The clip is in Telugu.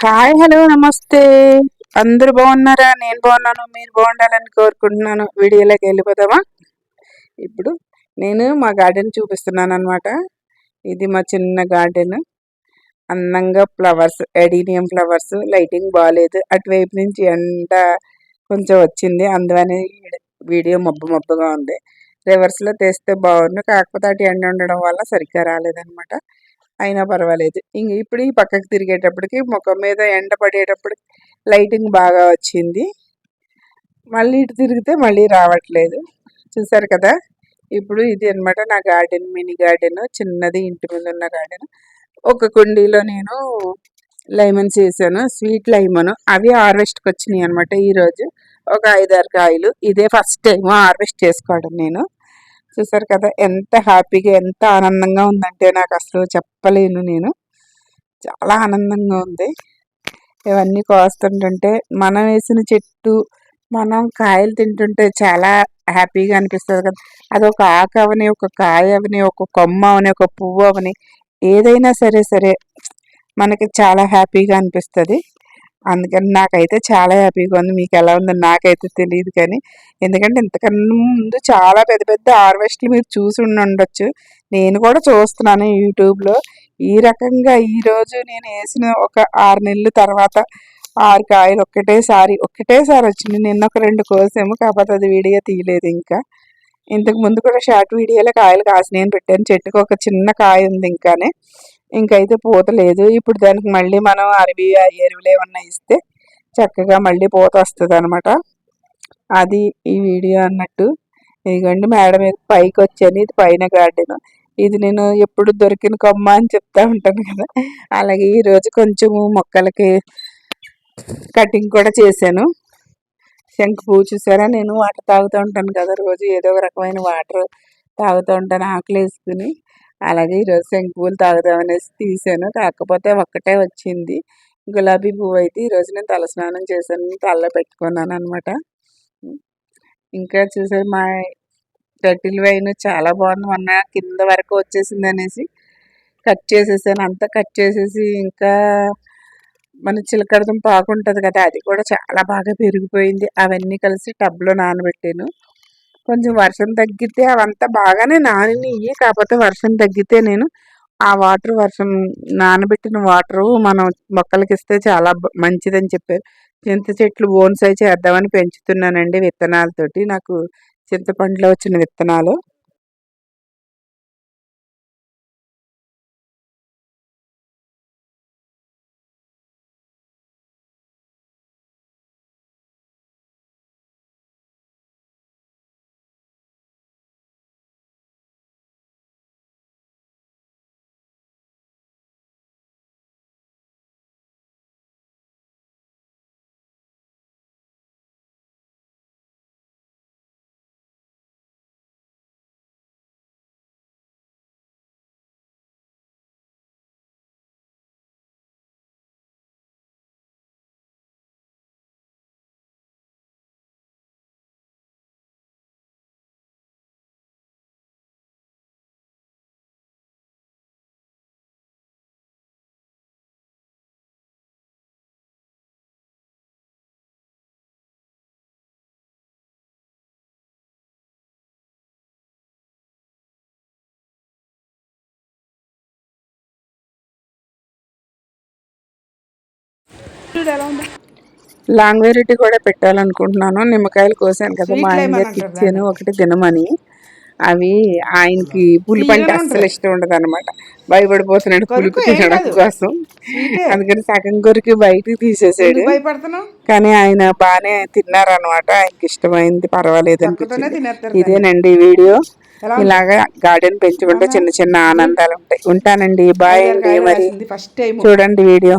హాయ్ హలో నమస్తే. అందరూ బాగున్నారా? నేను బాగున్నాను. మీరు బాగుండాలని కోరుకుంటున్నాను. వీడియోలోకి వెళ్ళిపోదామా? ఇప్పుడు నేను మా గార్డెన్ చూపిస్తున్నాను అనమాట. ఇది మా చిన్న గార్డెన్. అందంగా ఫ్లవర్స్, ఎడీనియం ఫ్లవర్స్. లైటింగ్ బాగాలేదు, అటువైపు నుంచి ఎండ కొంచెం వచ్చింది, అందువని వీడియో మబ్బు మబ్బుగా ఉంది. రివర్స్లో తెస్తే బాగుండు, కాకపోతే అటు ఎండ ఉండడం వల్ల సరిగ్గా రాలేదనమాట. అయినా పర్వాలేదు. ఇప్పుడు ఈ పక్కకి తిరిగేటప్పటికి ముఖం మీద ఎండ పడేటప్పటికి లైటింగ్ బాగా వచ్చింది. మళ్ళీ ఇటు తిరిగితే మళ్ళీ రావట్లేదు. చూసారు కదా. ఇప్పుడు ఇది అనమాట నా గార్డెన్, మినీ గార్డెన్, చిన్నది, ఇంటి ముందు ఉన్న గార్డెన్. ఒక కుండీలో నేను లైమన్స్ వేసాను, స్వీట్ లైమన్. అవి హార్వెస్ట్కి వచ్చినాయి అనమాట ఈరోజు. ఒక 5-6 కాయలు. ఇదే ఫస్ట్ టైం హార్వెస్ట్ చేసుకోవడం నేను. చూసారు కదా ఎంత హ్యాపీగా, ఎంత ఆనందంగా ఉందంటే నాకు అసలు చెప్పలేను నేను. చాలా ఆనందంగా ఉంది. ఇవన్నీ కోస్తుంటుంటే, మనం వేసిన చెట్టు మనం కాయలు తింటుంటే చాలా హ్యాపీగా అనిపిస్తుంది కదా. అదొక ఆకు అవని, ఒక కాయ అవని, ఒక కొమ్మ అవని, ఒక పువ్వు అవని, ఏదైనా సరే సరే మనకి చాలా హ్యాపీగా అనిపిస్తుంది. అందుకని నాకైతే చాలా హ్యాపీగా ఉంది. మీకు ఎలా ఉందో నాకైతే తెలియదు కానీ, ఎందుకంటే ఇంతకన్నా ముందు చాలా పెద్ద పెద్ద హార్వెస్ట్లు మీరు చూసి ఉండొచ్చు. నేను కూడా చూస్తున్నాను యూట్యూబ్లో. ఈ రకంగా ఈరోజు నేను వేసిన ఒక 6 నెలల తర్వాత 6 కాయలు ఒక్కటేసారి వచ్చింది. నిన్న ఒక 2 కోసాము, కాకపోతే అది వీడియో తీయలేదు. ఇంకా ఇంతకు ముందు కూడా షార్ట్ వీడియోలో కాయలు కాసి నేను పెట్టాను. చెట్టుకు ఒక చిన్న కాయ ఉంది ఇంకైతే పూత లేదు. ఇప్పుడు దానికి మళ్ళీ మనం ఎరువులు ఏమన్నా ఇస్తే చక్కగా మళ్ళీ పూత వస్తుంది అనమాట. అది ఈ వీడియో అన్నట్టు. ఇదిగోండి మేడ మీద పైకి వచ్చాను. ఇది పైన గార్డెన్. ఇది నేను ఎప్పుడు దొరికిన కొమ్మ అని చెప్తా ఉంటాను కదా. అలాగే ఈరోజు కొంచెము మొక్కలకి కటింగ్ కూడా చేశాను. శంఖ పువ్వు చూసారా, నేను వాటర్ తాగుతూ ఉంటాను కదా రోజు, ఏదో ఒక రకమైన వాటర్ తాగుతూ ఉంటాను ఆకులు వేసుకుని. అలాగే ఈరోజు శంఖ పువ్వులు తాగుదామనేసి తీసాను, కాకపోతే ఒక్కటే వచ్చింది. గులాబీ పువ్వు అయితే ఈరోజు నేను తలస్నానం చేశాను, తలలో పెట్టుకున్నాను అనమాట. ఇంకా చూసారు మా టర్టిల్ వైన్ చాలా బాగుంది. మొన్న కింద వరకు వచ్చేసింది అనేసి కట్ చేసేసాను. అంతా కట్ చేసేసి, ఇంకా మన చిలకడదుంప ఆకు ఉంటుంది కదా, అది కూడా చాలా బాగా పెరిగిపోయింది. అవన్నీ కలిసి టబ్లో నానబెట్టాను. కొంచెం వర్షం తగ్గితే అవంతా బాగానే నానినవి, కాకపోతే వర్షం తగ్గితే నేను ఆ వర్షం నానబెట్టిన వాటరు మనం మొక్కలకి ఇస్తే చాలా మంచిదని చెప్పారు. చింత చెట్లు బోన్సాయి చేద్దామని పెంచుతున్నానండి విత్తనాలతోటి. నాకు చింతపండులో వచ్చిన విత్తనాలు. లాంగ్ వెరైటీ కూడా పెట్టాలనుకుంటున్నాను. నిమ్మకాయలు కోసాను కదా, మా ఆయన గారికి ఇచ్చాను ఒకటి తినమని. అవి ఆయనకి పులుపు అంటే అస్సలు ఇష్టం ఉండదు అనమాట. భయపడిపోతున్నాడు పులుపు తినడం కోసం. అందుకని సగం కొరికి బయటికి తీసేసాడు. కానీ ఆయన బాగానే తిన్నారనమాట. ఆయనకి ఇష్టమైంది, పర్వాలేదు అనిపించింది. ఇదేనండి వీడియో. ఇలాగా గార్డెన్ పెంచుకుంటే చిన్న చిన్న ఆనందాలు ఉంటాయి. ఉంటానండి, బాయ్ అండి. మరి చూడండి వీడియో.